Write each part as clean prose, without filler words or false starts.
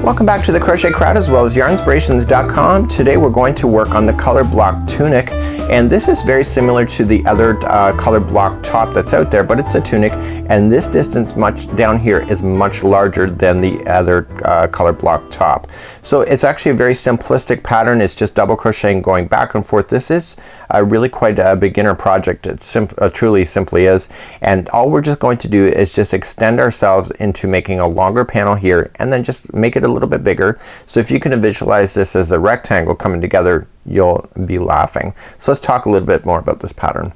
Welcome back to the Crochet Crowd as well as Yarnspirations.com. Today we're going to work on the Color Block Tunic, and this is very similar to the other color block top that's out there, but it's a tunic, and this distance much down here is much larger than the other color block top. So it's actually a very simplistic pattern. It's just double crocheting going back and forth. This is really quite a beginner project. It truly simply is, and all we're just going to do is just extend ourselves into making a longer panel here and then just make it a little bit bigger. So if you can visualize this as a rectangle coming together, you'll be laughing. So let's talk a little bit more about this pattern.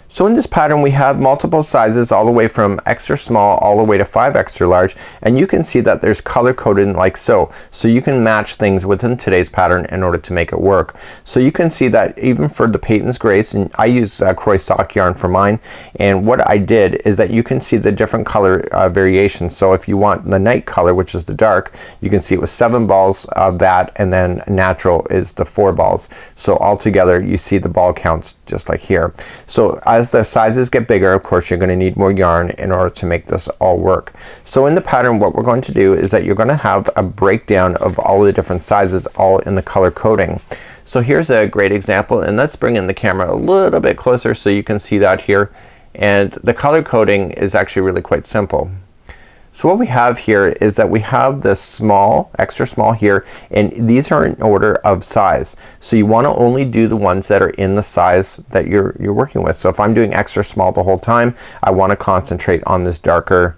So in this pattern we have multiple sizes all the way from extra small all the way to 5 extra large, and you can see that there's color coded like so. So you can match things within today's pattern in order to make it work. So you can see that even for the Peyton's Grace, and I use Croy sock yarn for mine, and what I did is that you can see the different color variations. So if you want the night color, which is the dark, you can see it was 7 balls of that, and then natural is the 4 balls. So all together you see the ball counts just like here. So as the sizes get bigger, of course you're going to need more yarn in order to make this all work. So in the pattern what we're going to do is that you're going to have a breakdown of all the different sizes all in the color coding. So here's a great example, and let's bring in the camera a little bit closer so you can see that here. And the color coding is actually really quite simple. So what we have here is that we have this small, extra small here, and these are in order of size. So you want to only do the ones that are in the size that you're working with. So if I'm doing extra small the whole time, I want to concentrate on this darker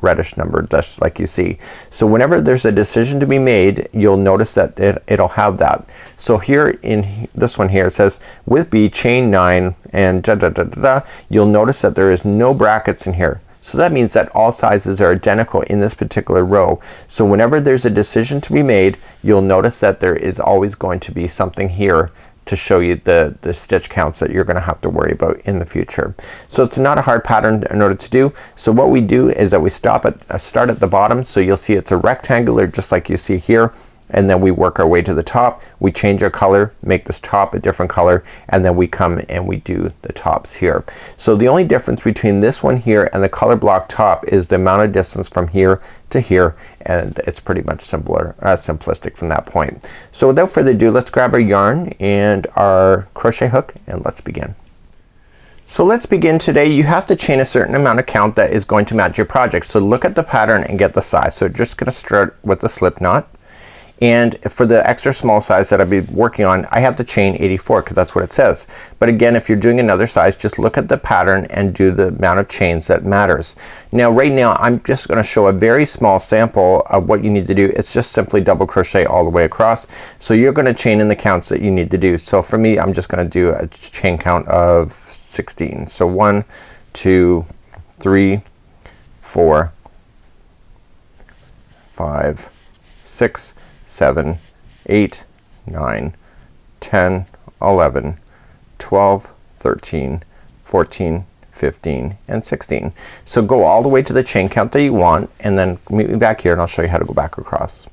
reddish number just like you see. So whenever there's a decision to be made, you'll notice that it'll have that. So here in this one here it says with B chain 9 and you'll notice that there is no brackets in here. So that means that all sizes are identical in this particular row. So whenever there's a decision to be made, you'll notice that there is always going to be something here to show you the stitch counts that you're gonna have to worry about in the future. So it's not a hard pattern in order to do. So what we do is that we start at the bottom. So you'll see it's a rectangular just like you see here, and then we work our way to the top. We change our color, make this top a different color, and then we come and we do the tops here. So the only difference between this one here and the color block top is the amount of distance from here to here, and it's pretty much simplistic from that point. So without further ado, let's grab our yarn and our crochet hook and let's begin. So let's begin today. You have to chain a certain amount of count that is going to match your project. So look at the pattern and get the size. So just gonna start with the slip knot. And for the extra small size that I'll be working on, I have to chain 84 because that's what it says. But again, if you're doing another size, just look at the pattern and do the amount of chains that matters. Now right now I'm just gonna show a very small sample of what you need to do. It's just simply double crochet all the way across. So you're gonna chain in the counts that you need to do. So for me, I'm just gonna do a chain count of 16. So 1, 2, 3, 4, 5, 6, 7, 8, 9, 10, 11, 12, 13, 14, 15, and 16. So go all the way to the chain count that you want, and then meet me back here and I'll show you how to go back across.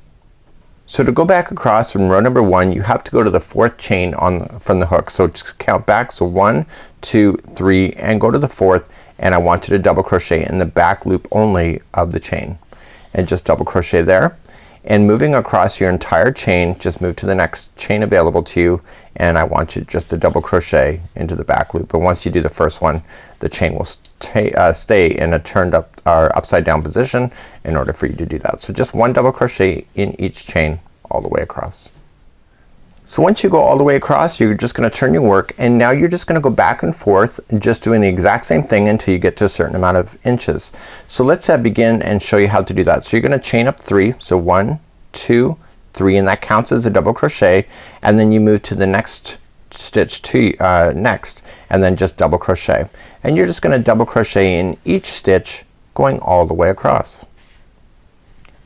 So to go back across from row number 1, you have to go to the 4th chain from the hook. So just count back. So 1, 2, 3, and go to the 4th, and I want you to double crochet in the back loop only of the chain, and just double crochet there. And moving across your entire chain, just move to the next chain available to you, and I want you just to double crochet into the back loop. But once you do the first one, the chain will stay in a turned up or upside down position in order for you to do that. So just 1 double crochet in each chain all the way across. So once you go all the way across, you're just gonna turn your work, and now you're just gonna go back and forth just doing the exact same thing until you get to a certain amount of inches. So let's begin and show you how to do that. So you're gonna chain up 3. So 1, 2, 3, and that counts as a double crochet, and then you move to the next stitch next, and then just double crochet, and you're just gonna double crochet in each stitch going all the way across.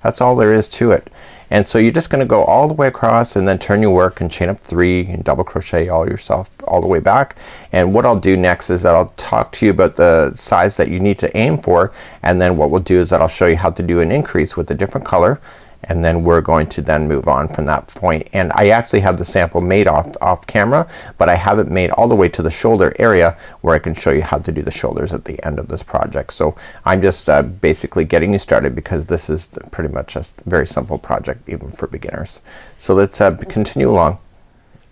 That's all there is to it. And so you're just gonna go all the way across and then turn your work and chain up 3 and double crochet all the way back. And what I'll do next is that I'll talk to you about the size that you need to aim for, and then what we'll do is that I'll show you how to do an increase with a different color, and then we're going to then move on from that point. And I actually have the sample made off camera, but I have it made all the way to the shoulder area where I can show you how to do the shoulders at the end of this project. So I'm just basically getting you started because this is pretty much just a very simple project even for beginners. So let's continue along.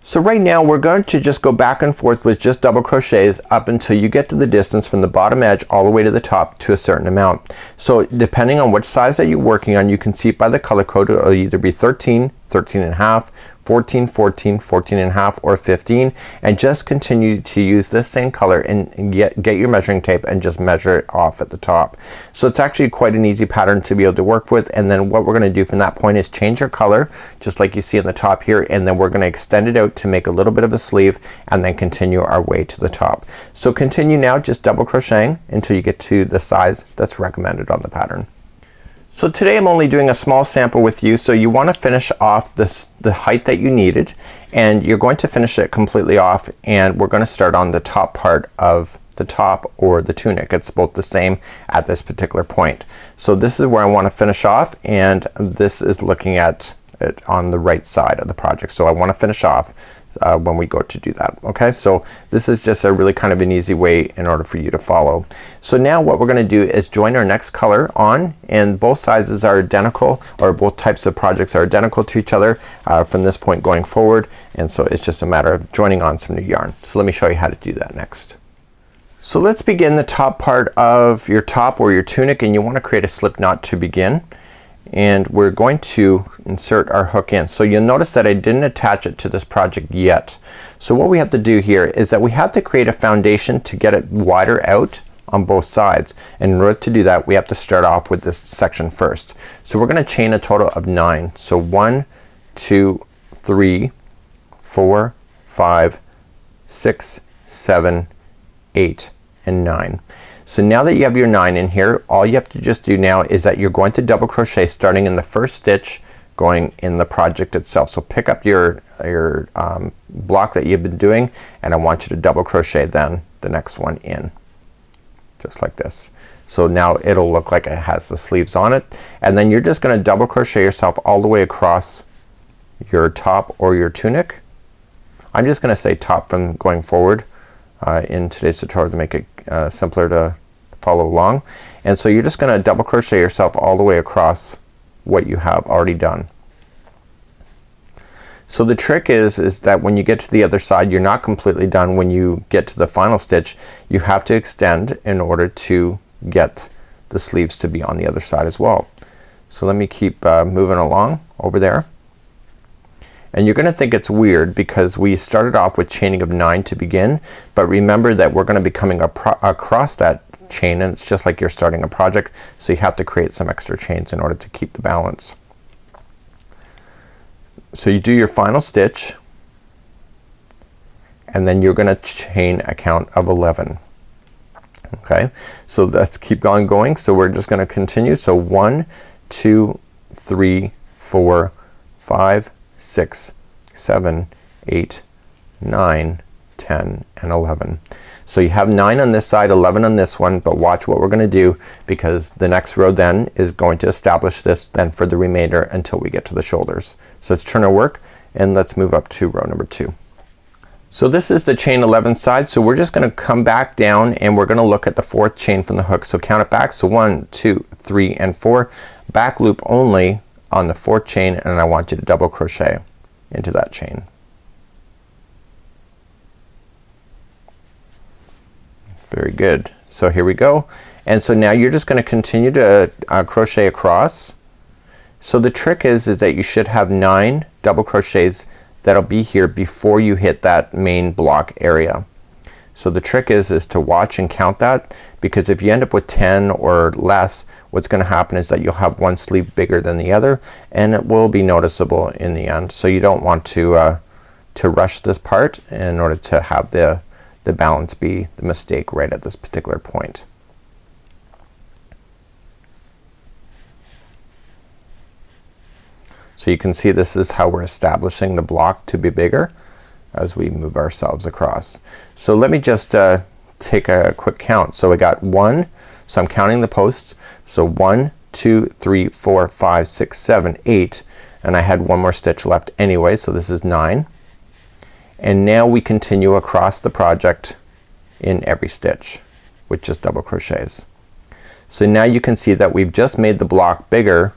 So right now we're going to just go back and forth with just double crochets up until you get to the distance from the bottom edge all the way to the top to a certain amount. So depending on which size that you're working on, you can see it by the color code. It'll either be 13, 13 and a half, 14, 14, 14 and a half, or 15, and just continue to use this same color and get your measuring tape and just measure it off at the top. So it's actually quite an easy pattern to be able to work with. And then what we're gonna do from that point is change our color just like you see in the top here, and then we're gonna extend it out to make a little bit of a sleeve and then continue our way to the top. So continue now just double crocheting until you get to the size that's recommended on the pattern. So today I'm only doing a small sample with you, so you want to finish off the height that you needed, and you're going to finish it completely off, and we're going to start on the top part of the top or the tunic. It's both the same at this particular point. So this is where I want to finish off, and this is looking at it on the right side of the project. So I want to finish off when we go to do that. Okay, so this is just a really kind of an easy way in order for you to follow. So now what we're gonna do is join our next color on, and both sizes are identical, or both types of projects are identical to each other from this point going forward, and so it's just a matter of joining on some new yarn. So let me show you how to do that next. So let's begin the top part of your top or your tunic, and you want to create a slip knot to begin. And we're going to insert our hook in. So you'll notice that I didn't attach it to this project yet. So what we have to do here is that we have to create a foundation to get it wider out on both sides. And in order to do that we have to start off with this section first. So we're gonna chain a total of 9. So 1, 2, 3, 4, 5, 6, 7, 8, and 9. So now that you have your 9 in here, all you have to just do now is that you're going to double crochet starting in the first stitch going in the project itself. So pick up your block that you've been doing, and I want you to double crochet then the next one in, just like this. So now it'll look like it has the sleeves on it, and then you're just gonna double crochet yourself all the way across your top or your tunic. I'm just gonna say top from going forward in today's tutorial to make it simpler to follow along. And so you're just gonna double crochet yourself all the way across what you have already done. So the trick is that when you get to the other side you're not completely done. When you get to the final stitch you have to extend in order to get the sleeves to be on the other side as well. So let me keep moving along over there. And you're gonna think it's weird because we started off with chaining of 9 to begin, but remember that we're gonna be coming across that chain, and it's just like you're starting a project, so you have to create some extra chains in order to keep the balance. So you do your final stitch, and then you're gonna chain a count of 11. Okay, so let's keep on going. So we're just gonna continue. So 1, 2, 3, 4, 5, 6, 7, 8, 9, 10, and 11. So you have 9 on this side, 11 on this one, but watch what we're gonna do because the next row then is going to establish this then for the remainder until we get to the shoulders. So let's turn our work and let's move up to row number 2. So this is the chain 11 side, so we're just gonna come back down and we're gonna look at the 4th chain from the hook. So count it back. So 1, 2, 3, and 4. Back loop only on the 4th chain, and I want you to double crochet into that chain. Very good. So here we go. And so now you're just gonna continue to crochet across. So the trick is that you should have 9 double crochets that'll be here before you hit that main block area. So the trick is to watch and count that, because if you end up with 10 or less, what's gonna happen is that you'll have one sleeve bigger than the other, and it will be noticeable in the end. So you don't want to rush this part in order to have the balance be the mistake right at this particular point. So you can see this is how we're establishing the block to be bigger as we move ourselves across. So let me just take a quick count. So we got 1, so I'm counting the posts. So 1, 2, 3, 4, 5, 6, 7, 8, and I had one more stitch left anyway, so this is 9. And now we continue across the project in every stitch with just double crochets. So now you can see that we've just made the block bigger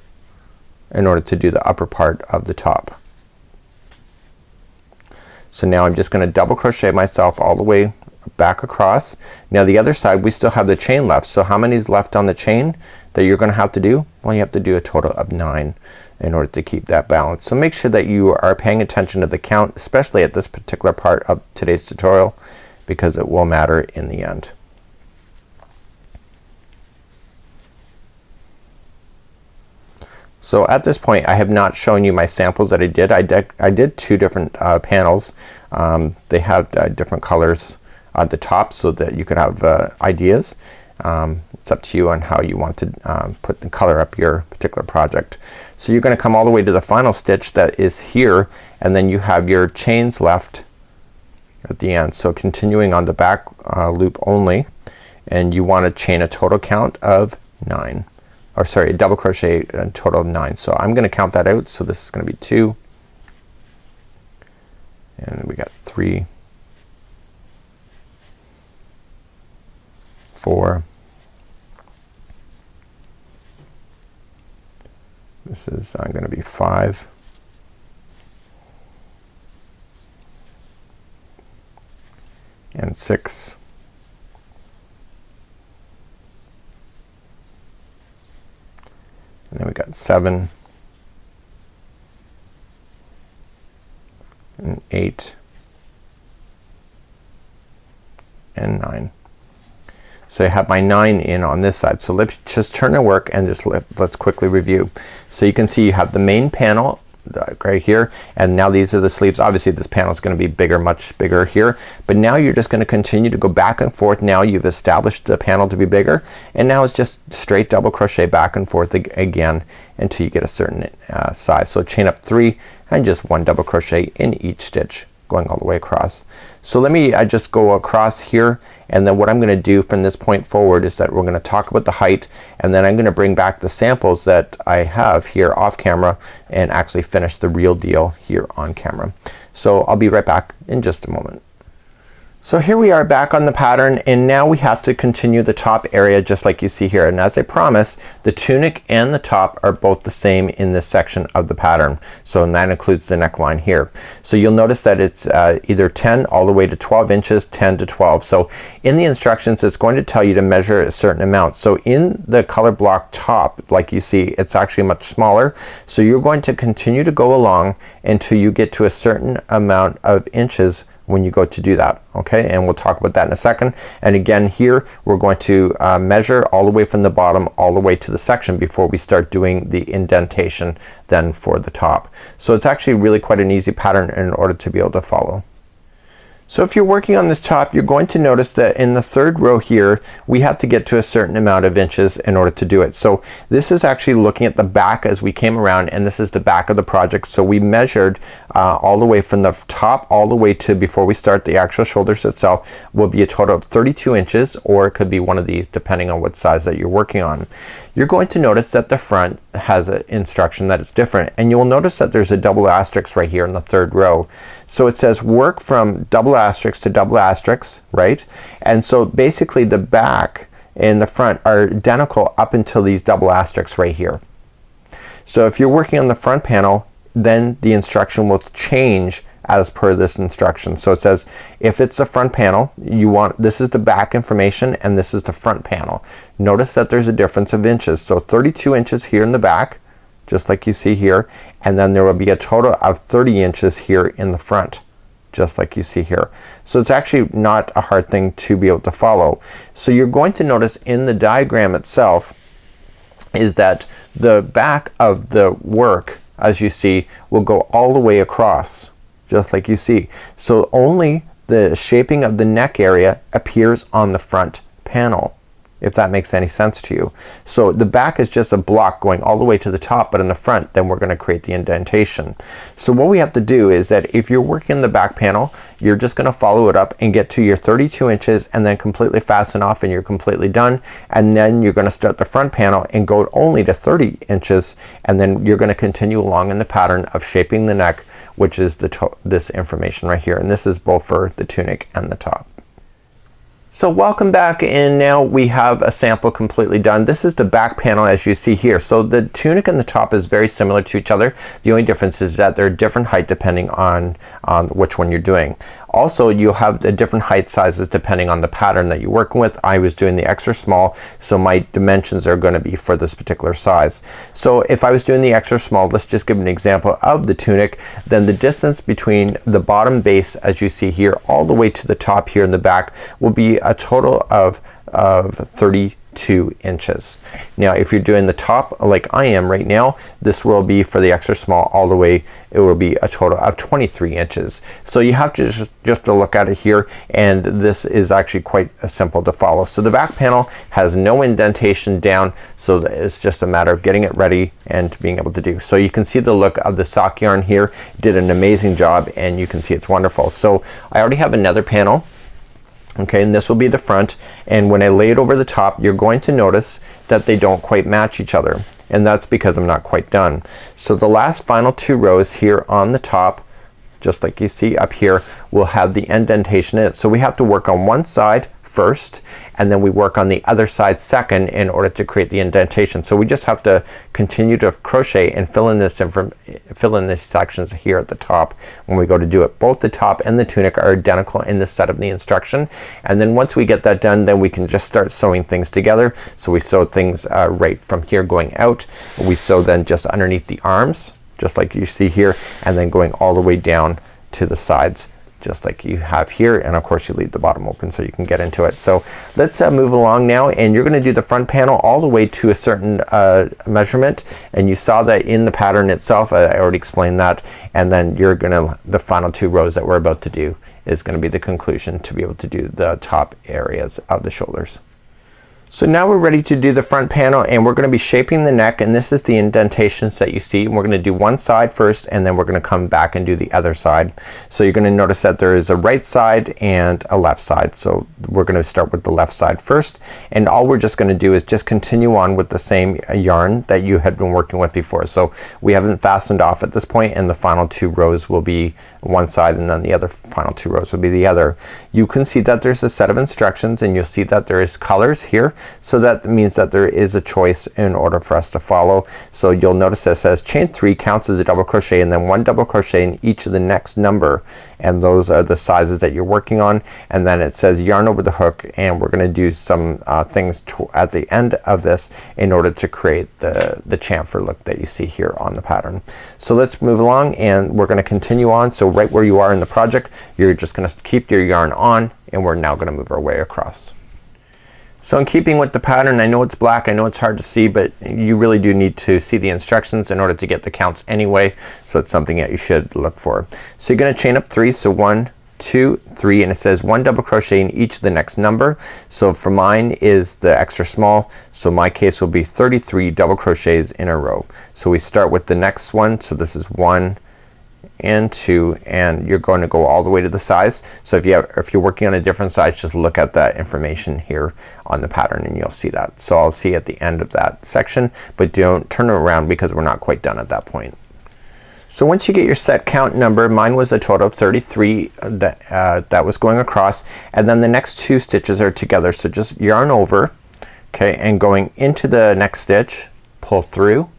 in order to do the upper part of the top. So now I'm just gonna double crochet myself all the way back across. Now the other side we still have the chain left. So how many is left on the chain that you're gonna have to do? Well, you have to do a total of 9 in order to keep that balance. So make sure that you are paying attention to the count, especially at this particular part of today's tutorial, because it will matter in the end. So at this point I have not shown you my samples that I did. I did 2 different panels. They have different colors at the top so that you could have ideas. It's up to you on how you want to put the color up your particular project. So you're gonna come all the way to the final stitch that is here, and then you have your chains left at the end. So continuing on the back loop only, and you want to chain a total count of 9. Or sorry, a double crochet a total of 9. So I'm gonna count that out. So this is gonna be 2, and we got 3, 4, this is gonna be 5, and 6, and then we got 7, and 8, and 9. So I have my 9 in on this side. So let's just turn to work and just let's quickly review. So you can see you have the main panel right here, and now these are the sleeves. Obviously this panel is gonna be bigger, much bigger here, but now you're just gonna continue to go back and forth. Now you've established the panel to be bigger, and now it's just straight double crochet back and forth again until you get a certain size. So chain up 3 and just 1 double crochet in each stitch going all the way across. So let me just go across here, and then what I'm gonna do from this point forward is that we're gonna talk about the height, and then I'm gonna bring back the samples that I have here off camera and actually finish the real deal here on camera. So I'll be right back in just a moment. So here we are back on the pattern, and now we have to continue the top area just like you see here. And as I promised, the tunic and the top are both the same in this section of the pattern. So and that includes the neckline here. So you'll notice that it's either 10 all the way to 12 inches, 10 to 12. So in the instructions it's going to tell you to measure a certain amount. So in the color block top, like you see, it's actually much smaller. So you're going to continue to go along until you get to a certain amount of inches when you go to do that. Okay, and we'll talk about that in a second. And again here we're going to measure all the way from the bottom all the way to the section before we start doing the indentation then for the top. So it's actually really quite an easy pattern in order to be able to follow. So if you're working on this top, you're going to notice that in the third row here we have to get to a certain amount of inches in order to do it. So this is actually looking at the back as we came around, and this is the back of the project. So we measured all the way from the top all the way to before we start the actual shoulders itself will be a total of 32 inches, or it could be one of these depending on what size that you're working on. You're going to notice that the front has an instruction that is different, and you will notice that there's a double asterisk right here in the third row. So it says work from double asterisk to double asterisk, right? And so basically the back and the front are identical up until these double asterisks right here. So if you're working on the front panel, then the instruction will change as per this instruction. So it says if it's the front panel, you want, this is the back information and this is the front panel. Notice that there's a difference of inches. So 32 inches here in the back, just like you see here, and then there will be a total of 30 inches here in the front, just like you see here. So it's actually not a hard thing to be able to follow. So you're going to notice in the diagram itself is that the back of the work, as you see, will go all the way across, just like you see. So only the shaping of the neck area appears on the front panel. if that makes any sense to you. So the back is just a block going all the way to the top, but in the front then we're gonna create the indentation. So what we have to do is that if you're working the back panel, you're just gonna follow it up and get to your 32 inches and then completely fasten off and you're completely done. And then you're gonna start the front panel and go only to 30 inches and then you're gonna continue along in the pattern of shaping the neck, which is this information right here, and this is both for the tunic and the top. So welcome back, and now we have a sample completely done. This is the back panel as you see here. So the tunic and the top is very similar to each other. The only difference is that they're different height depending on which one you're doing. Also you'll have the different height sizes depending on the pattern that you're working with. I was doing the extra small, so my dimensions are going to be for this particular size. So if I was doing the extra small, let's just give an example of the tunic, then the distance between the bottom base as you see here all the way to the top here in the back will be a total of 32 inches. Now if you're doing the top like I am right now, this will be for the extra small all the way, it will be a total of 23 inches. So you have to just to look at it here, and this is actually quite simple to follow. So the back panel has no indentation down, so it's just a matter of getting it ready and being able to do. So you can see the look of the sock yarn here, did an amazing job, and you can see it's wonderful. So I already have another panel. Okay, and this will be the front, and when I lay it over the top you're going to notice that they don't quite match each other, and that's because I'm not quite done. So the last final 2 rows here on the top, just like you see up here, will have the indentation in it. So we have to work on one side first and then we work on the other side second in order to create the indentation. So we just have to continue to crochet and fill in these sections here at the top when we go to do it. Both the top and the tunic are identical in the set of the instruction, and then once we get that done then we can just start sewing things together. So we sew things right from here going out. We sew then just underneath the arms just like you see here, and then going all the way down to the sides just like you have here, and of course you leave the bottom open so you can get into it. So let's move along now, and you're gonna do the front panel all the way to a certain measurement, and you saw that in the pattern itself. I already explained that, and then you're gonna, the final 2 rows that we're about to do is gonna be the conclusion to be able to do the top areas of the shoulders. So now we're ready to do the front panel, and we're going to be shaping the neck, and this is the indentations that you see, and we're going to do one side first and then we're going to come back and do the other side. So you're going to notice that there is a right side and a left side. So we're going to start with the left side first, and all we're just going to do is just continue on with the same yarn that you had been working with before. So we haven't fastened off at this point, and the final 2 rows will be one side and then the other final 2 rows will be the other. You can see that there's a set of instructions, and you'll see that there is colors here. So that means that there is a choice in order for us to follow. So you'll notice that it says chain 3 counts as a double crochet and then 1 double crochet in each of the next number, and those are the sizes that you're working on. And then it says yarn over the hook, and we're gonna do some things at the end of this in order to create the chamfer look that you see here on the pattern. So let's move along, and we're gonna continue on. So right where you are in the project, you're just gonna keep your yarn on, and we're now gonna move our way across. So in keeping with the pattern, I know it's black, I know it's hard to see, but you really do need to see the instructions in order to get the counts anyway, so it's something that you should look for. So you're gonna chain up 3, so 1, 2, 3, and it says 1 double crochet in each of the next number. So for mine is the extra small, so my case will be 33 double crochets in a row. So we start with the next one, so this is 1 and 2, and you're going to go all the way to the size. So if you're working on a different size, just look at that information here on the pattern and you'll see that. So I'll see at the end of that section, but don't turn it around because we're not quite done at that point. So once you get your set count number, mine was a total of 33 that was going across, and then the next 2 stitches are together. So just yarn over, okay, and going into the next stitch, pull through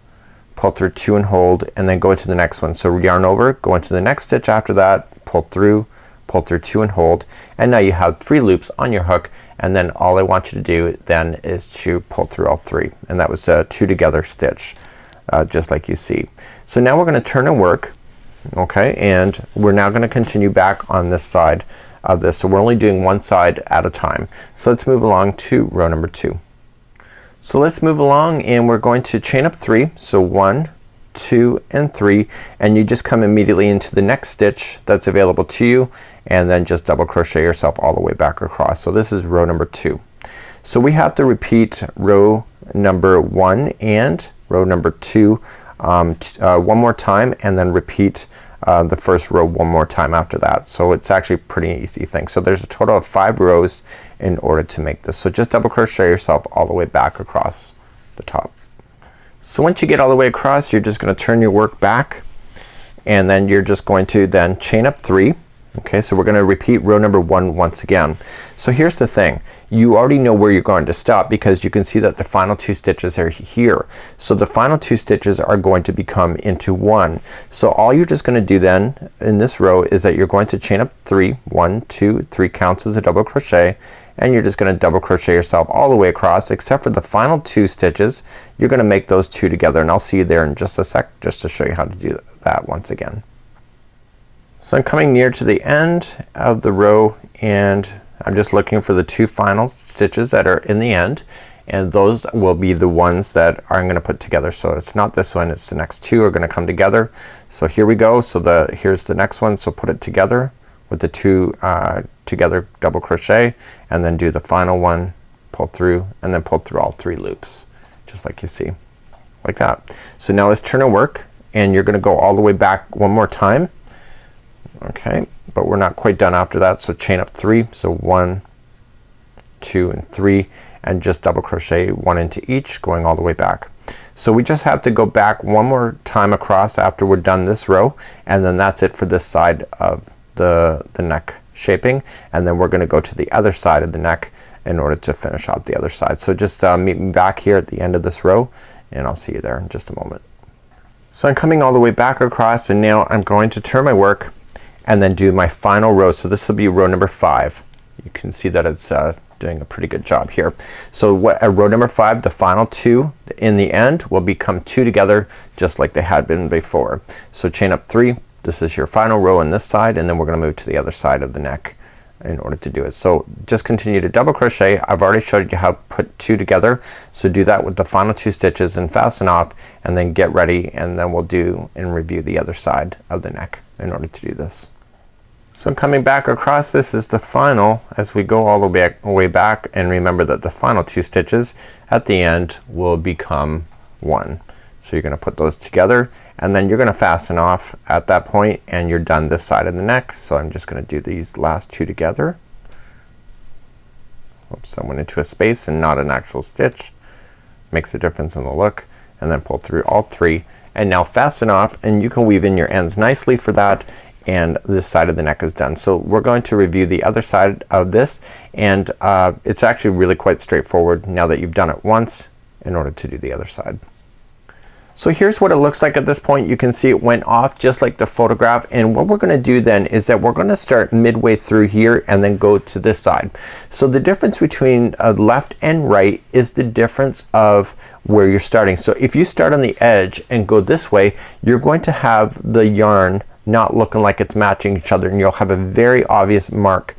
2 and hold, and then go into the next one. So yarn over, go into the next stitch after that, pull through 2 and hold, and now you have 3 loops on your hook, and then all I want you to do then is to pull through all 3, and that was a 2 together stitch, just like you see. So now we're gonna turn and work, okay, and we're now gonna continue back on this side of this. So we're only doing one side at a time. So let's move along to row number 2. So let's move along, and we're going to chain up 3. So 1, 2, and 3, and you just come immediately into the next stitch that's available to you, and then just double crochet yourself all the way back across. So this is row number 2. So we have to repeat row number 1 and row number 2 one more time, and then repeat the first row one more time after that. So it's actually a pretty easy thing. So there's a total of 5 rows in order to make this. So just double crochet yourself all the way back across the top. So once you get all the way across, you're just gonna turn your work back, and then you're just going to then chain up 3. Okay, so we're gonna repeat row number 1 once again. So here's the thing, you already know where you're going to stop because you can see that the final 2 stitches are here. So the final 2 stitches are going to become into 1. So all you're just gonna do then in this row is that you're going to chain up 3. 1, 2, 3 counts as a double crochet, and you're just gonna double crochet yourself all the way across except for the final 2 stitches. You're gonna make those 2 together, and I'll see you there in just a sec just to show you how to do that once again. So I'm coming near to the end of the row, and I'm just looking for the 2 final stitches that are in the end, and those will be the ones that I'm gonna put together. So it's not this one, it's the next 2 are gonna come together. So here we go. So here's the next one. So put it together with the 2 together double crochet, and then do the final one, pull through, and then pull through all 3 loops just like you see, like that. So now let's turn our work, and you're gonna go all the way back one more time. Okay, but we're not quite done after that. So chain up 3. So 1, 2, and 3, and just double crochet 1 into each, going all the way back. So we just have to go back one more time across after we're done this row, and then that's it for this side of the neck shaping, and then we're gonna go to the other side of the neck in order to finish off the other side. So just meet me back here at the end of this row, and I'll see you there in just a moment. So I'm coming all the way back across, and now I'm going to turn my work and then do my final row. So this will be row number 5. You can see that it's doing a pretty good job here. So row number 5, the final 2 in the end will become 2 together just like they had been before. So chain up 3. This is your final row on this side, and then we're gonna move to the other side of the neck in order to do it. So just continue to double crochet. I've already showed you how to put 2 together, so do that with the final 2 stitches and fasten off, and then get ready, and then we'll do and review the other side of the neck in order to do this. So coming back across, this is the final as we go all the way back, and remember that the final 2 stitches at the end will become 1. So you're gonna put those together, and then you're gonna fasten off at that point, and you're done this side of the neck. So I'm just gonna do these last 2 together. Oops, I went into a space and not an actual stitch. Makes a difference in the look. And then pull through all 3, and now fasten off, and you can weave in your ends nicely for that, and this side of the neck is done. So we're going to review the other side of this, and it's actually really quite straightforward now that you've done it once in order to do the other side. So here's what it looks like at this point. You can see it went off just like the photograph, and what we're gonna do then is that we're gonna start midway through here and then go to this side. So the difference between left and right is the difference of where you're starting. So if you start on the edge and go this way, you're going to have the yarn not looking like it's matching each other, and you'll have a very obvious mark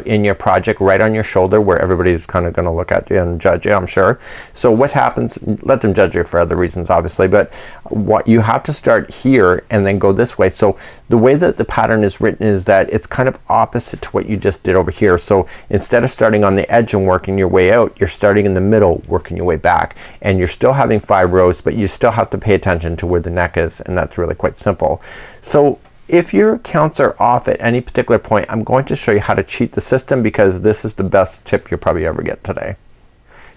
in your project right on your shoulder where everybody's kind of gonna look at you and judge you, I'm sure. So what happens, let them judge you for other reasons obviously, but what you have to start here and then go this way. So the way that the pattern is written is that it's kind of opposite to what you just did over here. So instead of starting on the edge and working your way out, you're starting in the middle, working your way back, and you're still having 5 rows, but you still have to pay attention to where the neck is, and that's really quite simple. So if your counts are off at any particular point, I'm going to show you how to cheat the system, because this is the best tip you'll probably ever get today.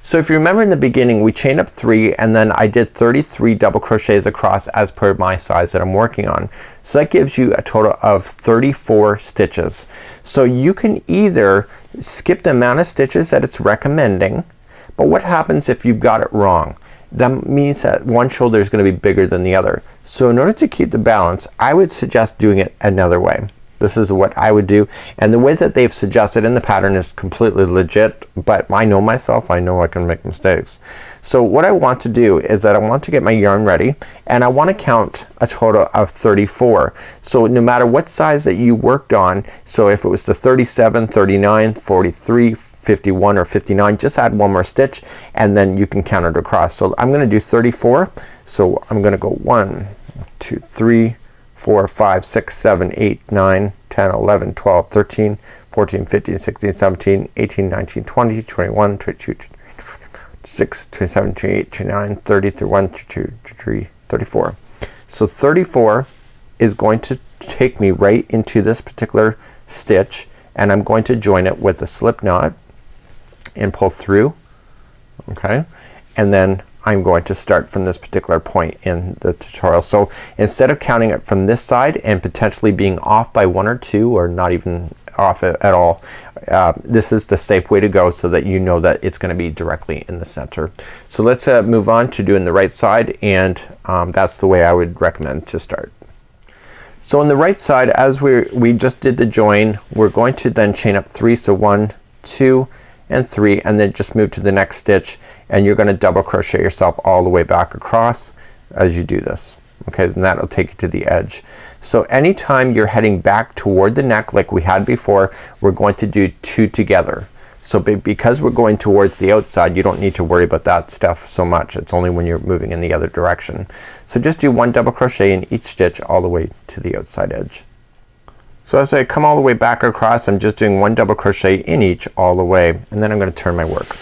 So if you remember in the beginning, we chained up 3, and then I did 33 double crochets across as per my size that I'm working on. So that gives you a total of 34 stitches. So you can either skip the amount of stitches that it's recommending, but what happens if you got it wrong? That means that one shoulder is going to be bigger than the other. So in order to keep the balance, I would suggest doing it another way. This is what I would do, and the way that they've suggested in the pattern is completely legit, but I know myself, I know I can make mistakes. So what I want to do is that I want to get my yarn ready, and I want to count a total of 34. So no matter what size that you worked on, so if it was the 37, 39, 43, 51, or 59, just add one more stitch, and then you can count it across. So I'm gonna do 34. So I'm gonna go 1, 2, 3, 4, 5, 6, 7, 8, 9, 10, 11, 12, 13, 14, 15, 16, 17, 18, 19, 20, 21, 22, 26, 27, 28, 29, 30, 31, 32, 33, 34. So 34 is going to take me right into this particular stitch, and I'm going to join it with a slip knot and pull through. Okay, and then I'm going to start from this particular point in the tutorial. So instead of counting it from this side and potentially being off by 1 or 2 or not even off at all, this is the safe way to go so that you know that it's going to be directly in the center. So let's move on to doing the right side, and that's the way I would recommend to start. So on the right side, as we just did the join, we're going to then chain up 3. So 1, 2 and 3, and then just move to the next stitch, and you're gonna double crochet yourself all the way back across as you do this. Okay, and that'll take you to the edge. So anytime you're heading back toward the neck like we had before, we're going to do 2 together. So because we're going towards the outside, you don't need to worry about that stuff so much. It's only when you're moving in the other direction. So just do 1 double crochet in each stitch all the way to the outside edge. So as I come all the way back across, I'm just doing 1 double crochet in each all the way, and then I'm gonna turn my work.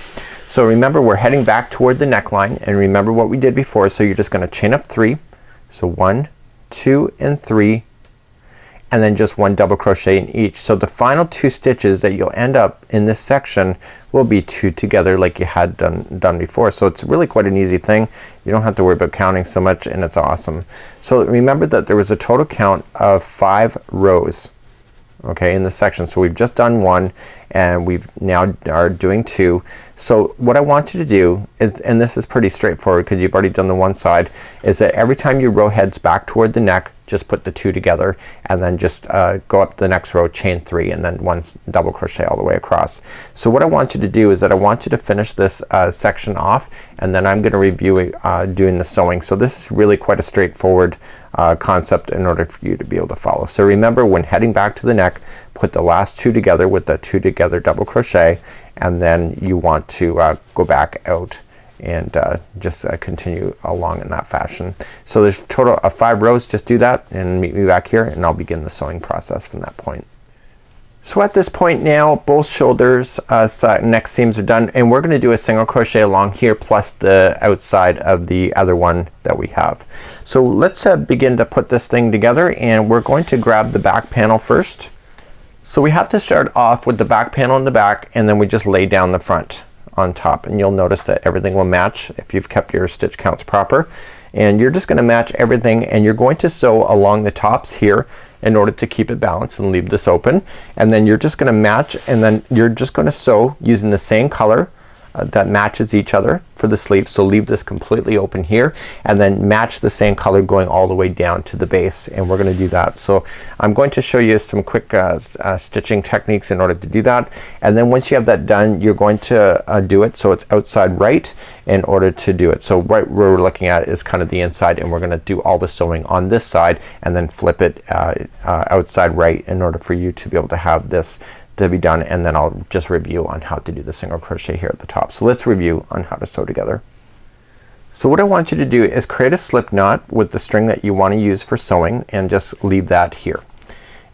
So remember, we're heading back toward the neckline, and remember what we did before. So you're just gonna chain up 3. So 1, 2 and 3, and then just 1 double crochet in each. So the final 2 stitches that you'll end up in this section will be 2 together like you had done before. So it's really quite an easy thing. You don't have to worry about counting so much, and it's awesome. So remember that there was a total count of 5 rows, okay, in this section. So we've just done 1, and we've now are doing 2. So what I want you to do is, and this is pretty straightforward because you've already done the one side, is that every time your row heads back toward the neck, just put the 2 together, and then just go up the next row, chain 3, and then 1 double crochet all the way across. So what I want you to do is that I want you to finish this section off, and then I'm gonna review doing the sewing. So this is really quite a straightforward concept in order for you to be able to follow. So remember, when heading back to the neck, put the last 2 together with the 2 together double crochet, and then you want to go back out and just continue along in that fashion. So there's a total of 5 rows. Just do that and meet me back here, and I'll begin the sewing process from that point. So at this point now, both shoulders, neck seams are done, and we're gonna do a single crochet along here plus the outside of the other one that we have. So let's begin to put this thing together, and we're going to grab the back panel first. So we have to start off with the back panel in the back, and then we just lay down the front on top, and you'll notice that everything will match if you've kept your stitch counts proper. And you're just gonna match everything, and you're going to sew along the tops here in order to keep it balanced and leave this open. And then you're just gonna match, and then you're just gonna sew using the same color that matches each other for the sleeves. So leave this completely open here, and then match the same color going all the way down to the base, and we're gonna do that. So I'm going to show you some quick stitching techniques in order to do that, and then once you have that done, you're going to do it so it's outside right in order to do it. So what we're looking at is kind of the inside, and we're gonna do all the sewing on this side and then flip it outside right in order for you to be able to have this to be done, and then I'll just review on how to do the single crochet here at the top. So let's review on how to sew together. So what I want you to do is create a slip knot with the string that you want to use for sewing, and just leave that here.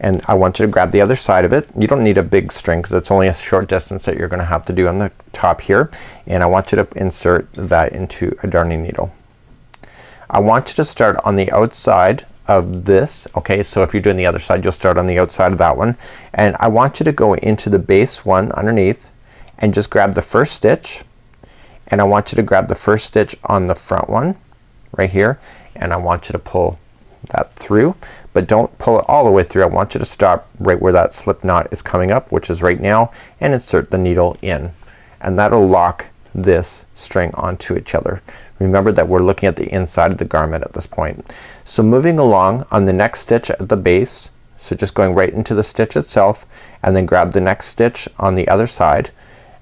And I want you to grab the other side of it. You don't need a big string because it's only a short distance that you're gonna have to do on the top here, and I want you to insert that into a darning needle. I want you to start on the outside of this. Okay, so if you're doing the other side, you'll start on the outside of that one, and I want you to go into the base one underneath and just grab the first stitch, and I want you to grab the first stitch on the front one right here, and I want you to pull that through, but don't pull it all the way through. I want you to stop right where that slip knot is coming up, which is right now, and insert the needle in, and that'll lock this string onto each other. Remember that we're looking at the inside of the garment at this point. So moving along on the next stitch at the base, so just going right into the stitch itself, and then grab the next stitch on the other side,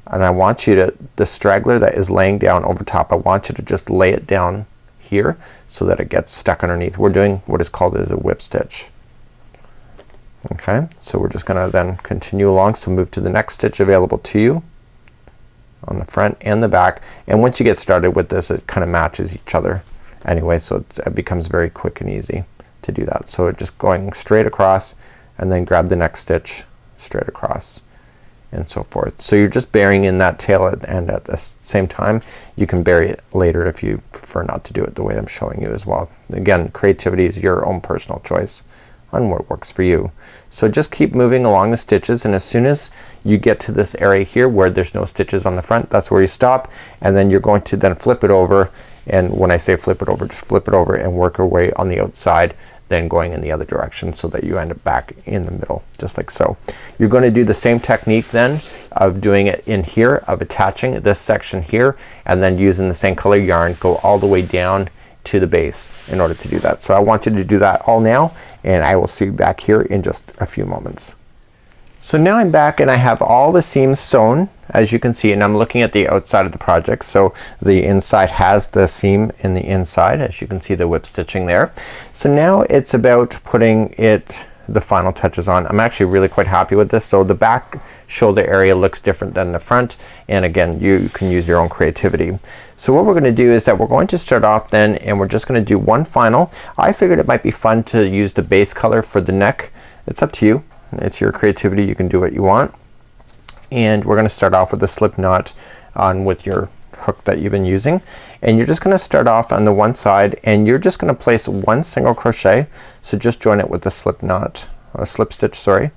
and I want you to, the straggler that is laying down over top, I want you to just lay it down here so that it gets stuck underneath. We're doing what is called as a whip stitch. Okay, so we're just gonna then continue along. So move to the next stitch available to you on the front and the back, and once you get started with this, it kind of matches each other anyway, so it becomes very quick and easy to do that. So just going straight across, and then grab the next stitch straight across, and so forth. So you're just burying in that tail and at the same time you can bury it later if you prefer not to do it the way I'm showing you as well. Again, creativity is your own personal choice on what works for you. So just keep moving along the stitches, and as soon as you get to this area here where there's no stitches on the front, that's where you stop, and then you're going to then flip it over. And when I say flip it over, just flip it over and work your way on the outside, then going in the other direction so that you end up back in the middle, just like so. You're going to do the same technique then of doing it in here, of attaching this section here, and then using the same color yarn, go all the way down to the base in order to do that. So I want you to do that all now, and I will see you back here in just a few moments. So now I'm back and I have all the seams sewn, as you can see, and I'm looking at the outside of the project. So the inside has the seam in the inside, as you can see the whip stitching there. So now it's about putting the final touches on. I'm actually really quite happy with this. So the back shoulder area looks different than the front, and again you can use your own creativity. So what we're gonna do is that we're going to start off then, and we're just gonna do one final. I figured it might be fun to use the base color for the neck. It's up to you. It's your creativity. You can do what you want. And we're gonna start off with a slip knot on with your hook that you've been using, and you're just gonna start off on the one side, and you're just gonna place one single crochet. So just join it with the slip knot, slip stitch, sorry,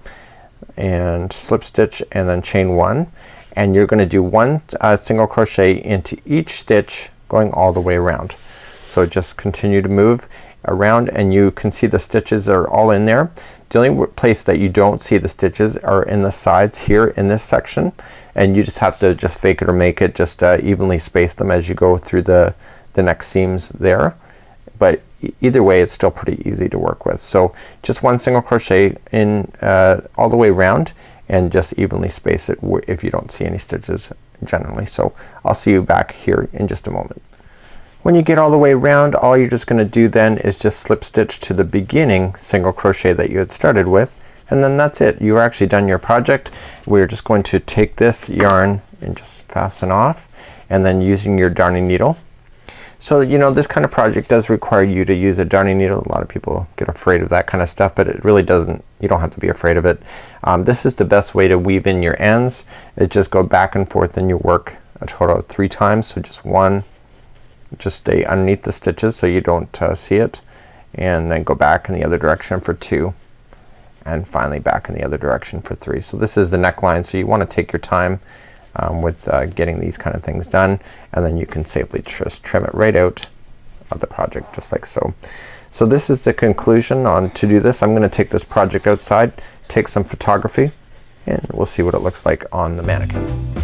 and slip stitch, and then chain one, and you're gonna do one single crochet into each stitch going all the way around. So just continue to move around, and you can see the stitches are all in there. The only place that you don't see the stitches are in the sides here in this section, and you just have to just fake it or make it, just evenly space them as you go through the neck seams there. But either way it's still pretty easy to work with. So just one single crochet in all the way around, and just evenly space it if you don't see any stitches generally. So I'll see you back here in just a moment. When you get all the way around, all you're just gonna do then is just slip stitch to the beginning single crochet that you had started with, and then that's it. You're actually done your project. We're just going to take this yarn and just fasten off, and then using your darning needle. So you know, this kind of project does require you to use a darning needle. A lot of people get afraid of that kind of stuff, but it really doesn't. You don't have to be afraid of it. This is the best way to weave in your ends. It just go back and forth, and you work a total of 3 times. So just one, just stay underneath the stitches so you don't see it, and then go back in the other direction for 2, and finally back in the other direction for 3. So this is the neckline, so you want to take your time with getting these kind of things done, and then you can safely just trim it right out of the project, just like so. So this is the conclusion on to do this. I'm gonna take this project outside, take some photography, and we'll see what it looks like on the mannequin.